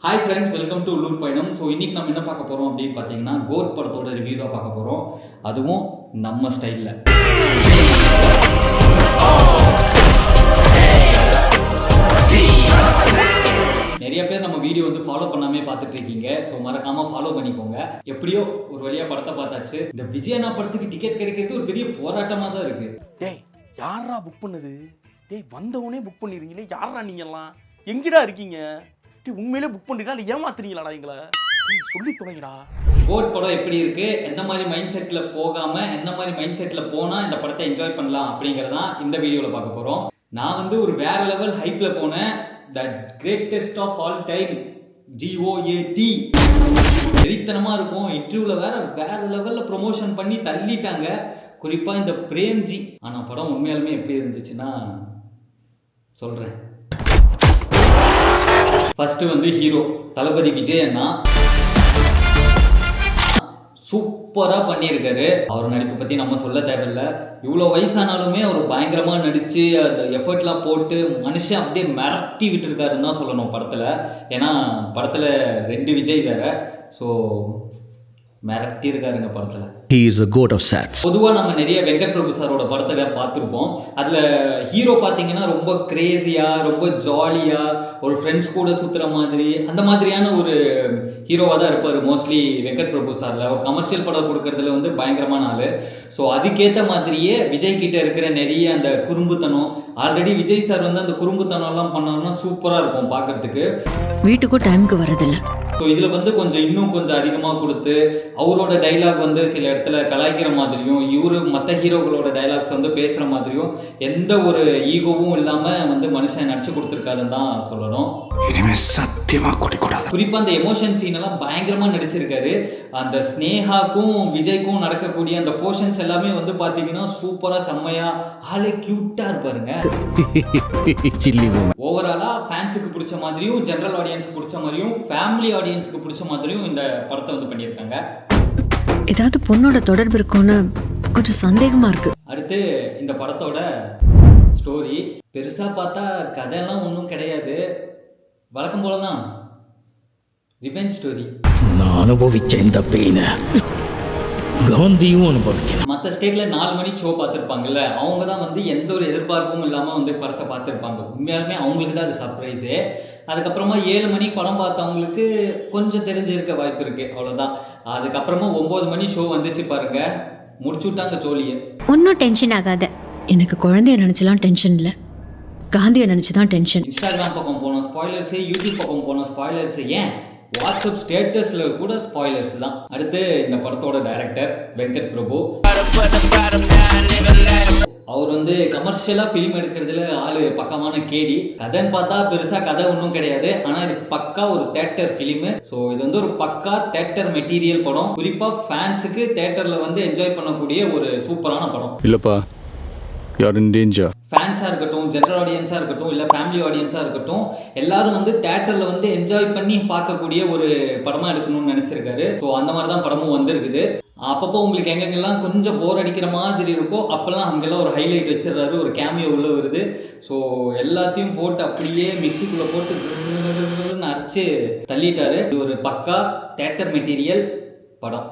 Hi friends, welcome to உள்ளூர் பயணம். So இன்றைக்கி நம்ம என்ன பார்க்க போகிறோம் அப்படின்னு பார்த்தீங்கன்னா, கோட் படத்தோட ரிவ்யூ தான் பார்க்க போகிறோம். அதுவும் நம்ம ஸ்டைலில். நிறைய பேர் நம்ம வீடியோ வந்து ஃபாலோ பண்ணாமே பார்த்துட்டு இருக்கீங்க. ஸோ மறக்காமல் ஃபாலோ பண்ணிக்கோங்க. எப்படியோ ஒரு வழியாக படத்தை பார்த்தாச்சு. இந்த விஜயனா படத்துக்கு டிக்கெட் கிடைக்கிறது ஒரு பெரிய போராட்டமாக தான் இருக்குது. டேய், யாரா புக் பண்ணுது? டேய், வந்தவனே புக் பண்ணிடுறீங்களே, யாரா நீங்கெல்லாம்? எங்கடா இருக்கீங்க? உண்மையிலே புக் பண்ணிட்டா இல்லை ஏமாத்துறீங்களாடா எங்களை? சொல்லி தொலைங்கடா. கோட் படம் எப்படி இருக்கு, எந்த மாதிரி மைண்ட் செட்டில் போகாம எந்த மாதிரி மைண்ட் செட்டில் போனால் இந்த படத்தை என்ஜாய் பண்ணலாம் அப்படிங்கிறதான் இந்த வீடியோவில் பார்க்க போகிறோம். நான் வந்து ஒரு வேற லெவல் ஹைப்பில் போனேன். The greatest of all time, GOAT. வெறித்தனமாக இருக்கும். இன்டர்வியூவில் வேற லெவலில் ப்ரொமோஷன் பண்ணி தள்ளிட்டாங்க, குறிப்பாக இந்த பிரேம்ஜி. ஆனால் படம் உண்மையாலுமே எப்படி இருந்துச்சுன்னா சொல்கிறேன். ஃபர்ஸ்ட் வந்து ஹீரோ தளபதி விஜய் அண்ணா சூப்பராக பண்ணியிருக்காரு. அவர் நடிப்பை பற்றி நம்ம சொல்ல தேவையில்லை. இவ்வளோ வயசானாலுமே அவர் பயங்கரமாக நடித்து அந்த எஃபர்ட்லாம் போட்டு மனுஷன் அப்படியே மிரட்டி விட்டுருக்காருன்னு தான் சொல்லணும் படத்தில். ஏன்னா படத்தில் 2 விஜய் வேறு. ஸோ மிரட்டி இருக்காருங்க படத்தில். He is a goat of sats. பொதுவாக நம்ம நிறைய வெங்கட் பிரபு சாரோட படத்தை பார்த்துருப்போம். அதில் ஹீரோ பார்த்தீங்கன்னா ரொம்ப கிரேசியாக, ரொம்ப ஜாலியாக, ஒரு ஃப்ரெண்ட்ஸ் கூட சுற்றுற மாதிரி, அந்த மாதிரியான ஒரு ஹீரோவாக தான் இருப்பார் மோஸ்ட்லி வெங்கட் பிரபு சாரில். ஒரு கமர்ஷியல் படம் கொடுக்கறதுல வந்து பயங்கரமான ஆள். ஸோ அதுக்கேற்ற மாதிரியே விஜய் கிட்ட இருக்கிற நிறைய அந்த குறும்புத்தனம், ஆல்ரெடி விஜய் சார் வந்து அந்த குறும்புத்தனம்லாம் பண்ணோம்னா சூப்பராக இருக்கும் பார்க்குறதுக்கு. வீட்டுக்கும் டைமுக்கு வரதில்லை. ஸோ இதில் வந்து இன்னும் கொஞ்சம் அதிகமாக கொடுத்து அவரோட டைலாக் வந்து சில இடத்துல கலாய்க்கிற மாதிரியும், இவரு மற்ற ஹீரோக்களோட டைலாக்ஸ் வந்து பேசுகிற மாதிரியும் எந்த ஒரு ஈகோவும் இல்லாமல் வந்து மனுஷன் நடிச்சு கொடுத்துருக்காருன்னு தான் சொல்லணும். சத்தியமா கொடுக்கூடாது. குறிப்பாக அந்த எமோஷன் சீன் எல்லாம் பயங்கரமாக நடிச்சிருக்காரு. அந்த ஸ்னேகாக்கும் விஜய்க்கும் நடக்கக்கூடிய அந்த போர்ஷன்ஸ் எல்லாமே வந்து பார்த்தீங்கன்னா சூப்பராக செம்மையாக ஆளே க்யூட்டாக இருப்பாருங்க. ஓவராலாக ஃபேன்ஸுக்கு பிடிச்ச மாதிரியும், ஜென்ரல் ஆடியன்ஸுக்கு பிடிச்ச மாதிரியும், ஃபேமிலி ஆடியன்ஸுக்கு பிடிச்ச மாதிரியும் இந்த படத்தை வந்து பண்ணியிருக்காங்க. ஏதாவது பொண்ணோட தொடர்பு இருக்கும்னு கொஞ்சம் சந்தேகமா இருக்கு. அடுத்து இந்த படத்தோட ஸ்டோரி பெருசாக பார்த்தா கதையெல்லாம் ஒன்றும் கிடையாது. வழக்கம் போல தான் ரிவெஞ்ச் ஸ்டோரி. நான் அனுபவிச்ச இந்த பெயினை காந்தியும் அனுபவிக்கிறேன். மற்ற ஸ்டேட்டில் 4 மணிக்கு ஷோ பார்த்துருப்பாங்கல்ல, அவங்க தான் வந்து எந்த ஒரு எதிர்பார்ப்பும் இல்லாமல் வந்து படத்தை பார்த்துருப்பாங்க. உண்மையாலுமே அவங்களுக்கு தான் அது சர்ப்ரைஸு. அதுக்கப்புறமா 7 மணிக்கு படம் பார்த்தவங்களுக்கு கொஞ்சம் தெரிஞ்சிருக்க வாய்ப்பு இருக்குது, அவ்வளோதான். அதுக்கப்புறமா 9 மணி ஷோ வந்துச்சு பாருங்க, முடிச்சு விட்டாங்க ஜோலியை. ஒன்றும் டென்ஷன் ஆகாத. எனக்கு குழந்தைய நினச்சலாம் டென்ஷன் இல்லை, காந்தியை நினச்சி தான் டென்ஷன். இன்ஸ்டாகிராம் பக்கம் போனோம் ஸ்பாய்லர்ஸு, யூடியூப் பக்கம் போனோம் ஸ்பாய்லர்ஸு, ஏன் வாட்ஸ்அப் ஸ்டேட்டஸில் கூட ஸ்பாய்லர்ஸ் தான். அடுத்து இந்த படத்தோட டைரக்டர் வெங்கட் பிரபு. அவர் வந்து கமர்ஷியலாக ஃபிலிம் எடுக்கிறதுல ஆள் பக்கமான கேடி. கதைன்னு பார்த்தா பெருசாக கதை ஒன்றும் கிடையாது, ஆனால் இது பக்கா ஒரு தேட்டர் ஃபிலிமு. ஸோ இது வந்து ஒரு பக்கா தேட்டர் மெட்டீரியல் படம். குறிப்பாக ஃபேன்ஸுக்கு தேட்டரில் வந்து என்ஜாய் பண்ணக்கூடிய ஒரு சூப்பரான படம். இல்லைப்பா, யார் இன் டேஞ்சர். ஃபேன்ஸாக இருக்கட்டும், ஜென்ரல் ஆடியன்ஸாக இருக்கட்டும், இல்லை ஃபேமிலி ஆடியன்ஸாக இருக்கட்டும், எல்லாரும் வந்து தேட்டரில் வந்து என்ஜாய் பண்ணி பார்க்கக்கூடிய ஒரு படமாக எடுக்கணும்னு நினச்சிருக்காரு. ஸோ அந்த மாதிரி தான் படமும் வந்திருக்குது. அப்பப்போ உங்களுக்கு எங்கெங்கெல்லாம் கொஞ்சம் போர் அடிக்கிற மாதிரி இருக்கோ அப்போல்லாம் அங்கெல்லாம் ஒரு ஹைலைட் வச்சிடறாரு, ஒரு கேமியோ உள்ள வருது. ஸோ எல்லாத்தையும் போட்டு அப்படியே மிக்சிக்குள்ளே போட்டு அரைச்சு தள்ளிட்டாரு. இது ஒரு பக்கா தேட்டர் மெட்டீரியல் படம்.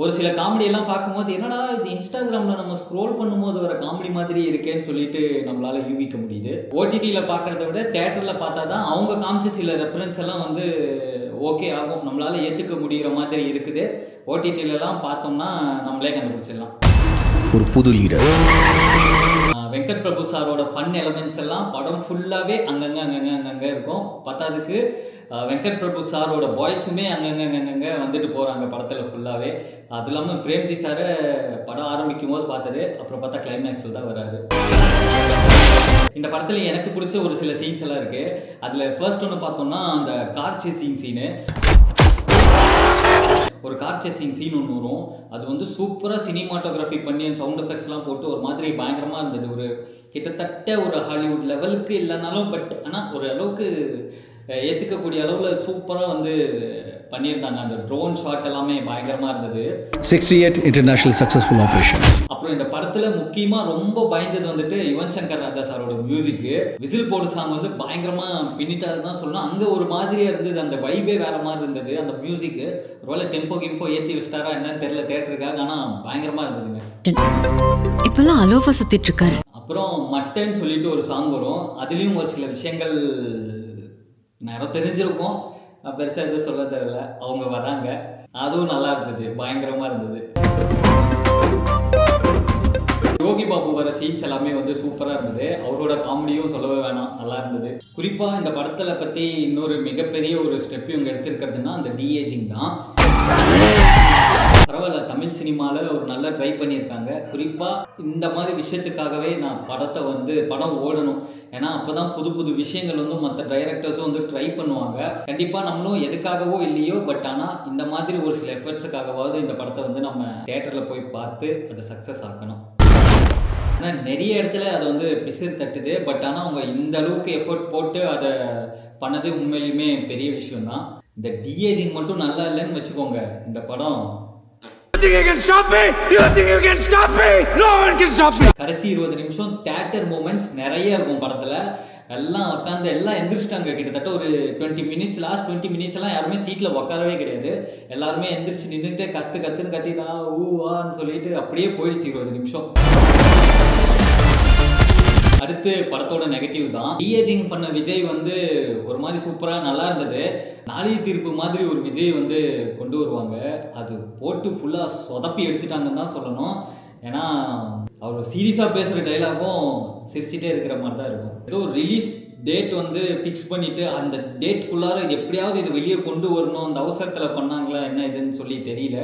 ஒரு சில காமெடியெல்லாம் பார்க்கும்போது என்னடா இது இன்ஸ்டாகிராமில் நம்ம ஸ்க்ரோல் பண்ணும்போது வர காமெடி மாதிரி இருக்கேன்னு சொல்லிட்டு நம்மளால யூகிக்க முடியுது. ஓடிடியில் பார்க்குறத விட தேட்டரில் பார்த்தா தான் அவங்க காமிச்ச சில ரெஃபரன்ஸ் எல்லாம் வந்து ஓகே ஆகும், நம்மளால ஏற்றுக்க முடிகிற மாதிரி இருக்குது. ஓடிடிலலாம் பார்த்தோம்னா நம்மளே கண்டுபிடிச்சிடலாம். ஒரு புது லீடர் வெங்கட் பிரபு சாரோட ஃபன் எலமெண்ட்ஸ் எல்லாம் படம் ஃபுல்லாகவே அங்கங்கே இருக்கும். பத்தாவதுக்கு வெங்கட் பிரபு சாரோட பாய்ஸுமே அங்கங்கே வந்துட்டு போகிறாங்க படத்தில் ஃபுல்லாகவே. அது இல்லாமல் பிரேம்ஜி சாரை படம் ஆரம்பிக்கும் போது பார்த்தது, அப்புறம் பார்த்தா கிளைமேக்ஸில் தான் வராது. இந்த படத்தில் எனக்கு பிடிச்ச ஒரு சில சீன்ஸ் எல்லாம் இருக்குது. அதில் ஃபர்ஸ்ட் ஒன்று பார்த்தோம்னா அந்த கார் சேசிங் சீனு. ஒரு கார் சேசிங் சீன் ஒன்று வரும். அது வந்து சூப்பராக சினிமாட்டோகிராஃபி பண்ணி சவுண்ட் எஃபெக்ட்ஸ்லாம் போட்டு ஒரு மாதிரி பயங்கரமாக இருந்தது. ஒரு கிட்டத்தட்ட ஒரு ஹாலிவுட் லெவலுக்கு இல்லைனாலும் பட் ஆனால் ஒரு அளவுக்கு ஏற்றுக்கக்கூடிய அளவில் சூப்பராக வந்து பண்ணியிருந்தாங்க. அந்த ட்ரோன் ஷாட் எல்லாமே பயங்கரமாக இருந்தது. 68 international successful operations. அப்புறம் அப்புறம் இந்த படத்துல முக்கியமா ரொம்ப பயந்தது வந்துட்டு யுவன் சங்கர் ராஜா சாரோட மியூசிக்கு. விசில் போடு சாங் வந்து பயங்கரமா பின்னிட்டாருன்னு தான் சொல்லணும். அங்க ஒரு மாதிரியா இருந்தது, அந்த வைபே வேற மாதிரி இருந்தது. அந்த மியூசிக்கு ஒருவேளை டெம்போ கிம்போ ஏற்றி வச்சிட்டாரா என்னன்னு தெரியல தேட்டருக்காக, ஆனால் பயங்கரமா இருந்ததுங்க. இப்பெல்லாம் அலோஃபா சுத்திட்டு இருக்காரு. அப்புறம் மட்டன் சொல்லிட்டு ஒரு சாங் வரும். அதுலேயும் ஒரு சில விஷயங்கள் நேரம் தெரிஞ்சிருக்கும், பெருசாக எதுவும் சொல்ல தேவையில்ல. அவங்க வராங்க, அதுவும் நல்லா இருந்தது, பயங்கரமாக இருந்தது. யோகி பாபு வர சீன்ஸ் எல்லாமே வந்து சூப்பராக இருந்தது. அவரோட காமெடியும் சொல்லவே வேணாம், நல்லா இருந்தது. குறிப்பாக இந்த படத்தில் பற்றி இன்னொரு மிகப்பெரிய ஒரு ஸ்டெப் இவங்க எடுத்திருக்கிறதுனா அந்த டிஏஜிங் தான். பரவாயில்ல, தமிழ் சினிமாவில் ஒரு நல்ல ட்ரை பண்ணியிருக்காங்க. குறிப்பாக இந்த மாதிரி விஷயத்துக்காகவே நான் படம் ஓடணும். ஏன்னா அப்போ தான் புது புது விஷயங்கள் வந்து மற்ற டைரக்டர்ஸும் வந்து ட்ரை பண்ணுவாங்க. கண்டிப்பாக நம்மளும் எதுக்காகவோ இல்லையோ, பட் ஆனால் இந்த மாதிரி ஒரு சில எஃபர்ட்ஸுக்காகவாவது இந்த படத்தை வந்து நம்ம தியேட்டரில் போய் பார்த்து அதை சக்ஸஸ் ஆக்கணும். ஆனால் நிறைய இடத்துல அதை வந்து பிசிறு தட்டுது. பட் ஆனால் அவங்க இந்த அளவுக்கு எஃபர்ட் போட்டு அதை பண்ணது உண்மையிலுமே பெரிய விஷயம்தான். இந்த டிஏஜிங் மட்டும் நல்லா இல்லைன்னு வச்சுக்கோங்க, இந்த படம் கடைசி 20 நிமிஷம் தியேட்டர் மூமெண்ட்ஸ் நிறைய இருக்கும் படத்துல. எல்லாம் உட்காந்து எல்லாம் எந்திரிச்சிட்டாங்க. கிட்டத்தட்ட ஒரு 20 மினிட்ஸ், லாஸ்ட் 20 மினிட்ஸ் எல்லாம் யாருமே சீட்ல உட்காரவே கிடையாது. எல்லாருமே எந்திரிச்சு நின்றுட்டு கத்துன்னு கத்திட்டா ஊவான்னு சொல்லிட்டு அப்படியே போயிடுச்சு 20 நிமிஷம். அடுத்து படத்தோட நெகட்டிவ் தான். டிஏஜிங் பண்ண விஜய் வந்து ஒரு மாதிரி சூப்பரா நல்லா இருந்தது. நாளைய தீர்ப்பு மாதிரி ஒரு விஜய் வந்து கொண்டு வருவாங்க, அது போட்டு ஃபுல்லா சொதப்பி எடுத்துட்டாங்கன்னு தான் சொல்லணும். ஏன்னா அவர் சீரியஸா பேசுற டைலாகும் சிரிச்சுட்டே இருக்கிற மாதிரி தான் இருக்கும். ஏதோ ரிலீஸ் டேட் வந்து ஃபிக்ஸ் பண்ணிட்டு அந்த டேட்குள்ளார இது எப்படியாவது இது வெளியே கொண்டு வரணும், அந்த அவசரத்தில் பண்ணாங்களா என்ன இதுன்னு சொல்லி தெரியல.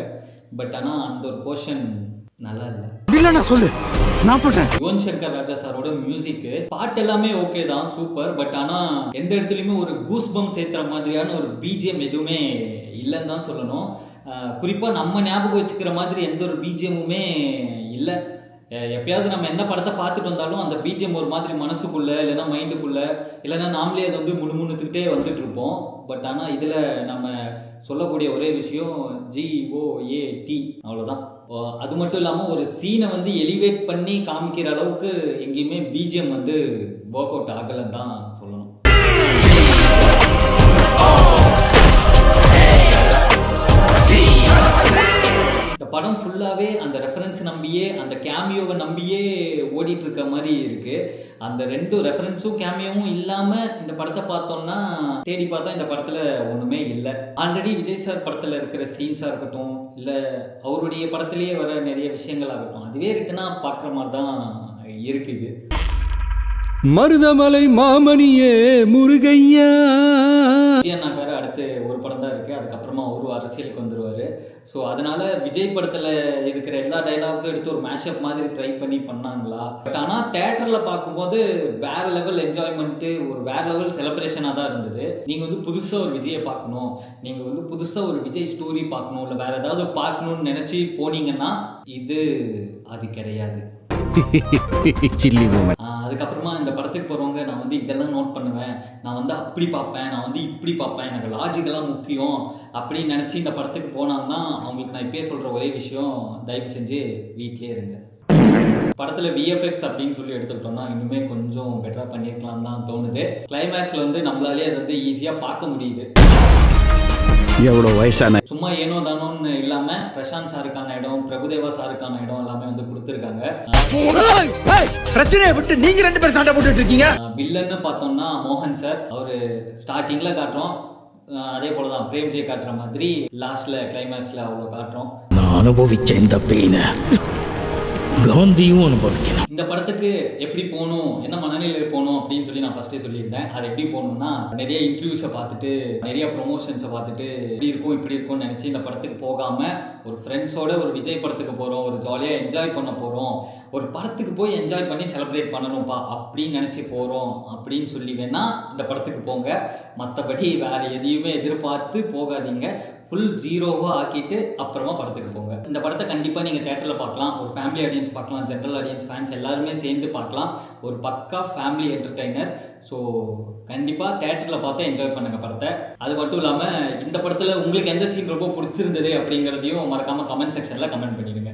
பட் ஆனால் அந்த ஒரு போர்ஷன் நல்லா இல்லை. யுவன் சங்கர் ராஜா சாரோட மியூசிக்கு பாட்டு எல்லாமே ஓகே தான், சூப்பர். பட் ஆனால் எந்த இடத்துலையுமே ஒரு கூஸ் பம்ப் சேர்த்துற மாதிரியான ஒரு பிஜிஎம் எதுவுமே இல்லைன்னு தான் சொல்லணும். குறிப்பாக நம்ம ஞாபகம் வச்சுக்கிற மாதிரி எந்த ஒரு பிஜிஎம்முமே இல்லை. எப்பயாவது நம்ம எந்த படத்தை பார்த்துட்டு வந்தாலும் அந்த பிஜிஎம் ஒரு மாதிரி மனசுக்குள்ளே இல்லைன்னா மைண்டுக்குள்ளே இல்லைன்னா நாமளே அதை வந்து முணுமுணுத்துக்கிட்டே வந்துட்டு இருப்போம். பட் ஆனால் இதில் நம்ம சொல்லக்கூடிய ஒரே விஷயம் GOAT, அவ்வளோதான். அது மட்டும் இல்லாமல் ஒரு சீனை வந்து எலிவேட் பண்ணி காமிக்கிற அளவுக்கு எங்கேயுமே பிஜிஎம் வந்து ஒர்க் அவுட் ஆகலைன்னு தான் சொல்லணும். இந்த படம் ஃபுல்லாகவே அந்த ரெஃபரன்ஸ் நம்பியே, அந்த கேமியோவை நம்பியே ஓடிட்டு இருக்க மாதிரி இருக்கு. அந்த 2 ரெஃபரன்ஸும் கேமியோவும் இல்லாமல் இந்த படத்தை பார்த்தோம்னா தேடி பார்த்தா இந்த படத்தில் ஒன்றுமே இல்லை. ஆல்ரெடி விஜய் சார் படத்தில் இருக்கிற சீன்ஸாக இருக்கட்டும், இல்லை அவருடைய படத்திலேயே வர நிறைய விஷயங்கள் ஆகட்டும், அதுவே ரிட்டனாக பார்க்குற மாதிரி தான் இருக்குது. மருதமலை மாமணியே முருகையா. விஜயண்ணாக்கார அடுத்து ஒரு படம் தான் இருக்குது, அதுக்கப்புறமா ஒரு அரசியலுக்கு வந்துடுவார். ஸோ அதனால் விஜய் படத்தில் இருக்கிற எல்லா டைலாக்ஸும் எடுத்து ஒரு மேஷப் மாதிரி ட்ரை பண்ணி பண்ணாங்களா? பட் ஆனால் தேட்டரில் பார்க்கும்போது வேறு லெவல் என்ஜாய்மெண்ட்டு, ஒரு வேறு லெவல் செலிப்ரேஷனாக தான் இருந்தது. நீங்கள் வந்து புதுசாக ஒரு விஜயை பார்க்கணும், நீங்கள் வந்து புதுசாக ஒரு விஜய் ஸ்டோரி பார்க்கணும், இல்லை வேறு ஏதாவது பார்க்கணுன்னு நினச்சி போனீங்கன்னா அது கிடையாது. அதுக்கப்புறமா இந்த படத்துக்கு போகிறவங்க நான் வந்து இதெல்லாம் நோட் பண்ணுவேன், நான் வந்து அப்படி பார்ப்பேன், நான் வந்து இப்படி பார்ப்பேன், எனக்கு லாஜிக்கெல்லாம் முக்கியம் அப்படின்னு நினச்சி இந்த படத்துக்கு போனாங்கன்னா அவங்களுக்கு நான் இப்பயே சொல்கிற ஒரே விஷயம், தயவு செஞ்சு வீட்டிலே இருங்க. படத்தில் VFX அப்படின்னு சொல்லி எடுத்துக்கிட்டோம்னா இன்னுமே கொஞ்சம் பெட்டராக பண்ணியிருக்கலாம் தான் தோணுது. கிளைமேக்ஸில் வந்து நம்மளாலே அதை வந்து ஈஸியாக பார்க்க முடியுது. எவ்வளோ வயசான சும்மா ஏனோ தானோன்னு இல்லாமல் பிரசாந்த் சாருக்கான இடம், பிரபுதேவா சாருக்கான இடம் எல்லாமே வந்து கொடுத்துருக்காங்க. பிரச்சனையை விட்டு நீங்க 2 பேரும் சண்டை போட்டுட்டு இருக்கீங்க. வில்லன்னு பார்த்தோம்னா மோகன் சார், அவர் ஸ்டார்டிங்கில் காட்டுறோம், அதே போல தான் பிரேம்ஜி காட்டுற மாதிரி லாஸ்ட்ல கிளைமேக்ஸில் அவ்வளோ காட்டுறோம். நான் அனுபவிச்ச இந்த பெயினை காந்தியும் அனுபவிக்கணும். இந்த படத்துக்கு எப்படி போகணும், என்ன மனநிலையில் போகணும் அப்படின்னு சொல்லி நான் ஃபர்ஸ்டே சொல்லியிருந்தேன். அது எப்படி போகணும்னா நிறைய இன்டர்வியூஸை பார்த்துட்டு, நிறைய ப்ரொமோஷன்ஸை பார்த்துட்டு இப்படி இருக்கும்னு நினச்சி இந்த படத்துக்கு போகாமல் ஒரு ஃப்ரெண்ட்ஸோட ஒரு விஜய் படத்துக்கு போகிறோம், ஒரு ஜாலியாக என்ஜாய் பண்ண போகிறோம், ஒரு படத்துக்கு போய் என்ஜாய் பண்ணி செலிப்ரேட் பண்ணணும்ப்பா அப்படின்னு நினச்சி போகிறோம் அப்படின்னு சொல்லி வேணால் இந்த படத்துக்கு போங்க. மற்றபடி வேறு எதையுமே எதிர்பார்த்து போகாதீங்க. ஃபுல் ஜீரோவாக ஆக்கிட்டு அப்புறமா படத்துக்கு போங்க. இந்த படத்தை கண்டிப்பாக நீங்கள் தேட்டரில் பார்க்கலாம், ஒரு ஃபேமிலி ஆடியன்ஸ் பார்க்கலாம், ஜென்ரல் ஆடியன்ஸ், ஃபேன்ஸ் எல்லாருமே சேர்ந்து பார்க்கலாம். ஒரு பக்கா ஃபேமிலி என்டர்டெய்னர். ஸோ கண்டிப்பாக தேட்டரில் பார்த்து என்ஜாய் பண்ணுங்கள் படத்தை. அது மட்டும் இல்லாமல் இந்த படத்தில் உங்களுக்கு எந்த சீன் ரொம்ப பிடிச்சிருந்தது அப்படிங்கிறதையும் மறக்காமல் கமெண்ட் செக்ஷனில் கமெண்ட் பண்ணிடுங்க.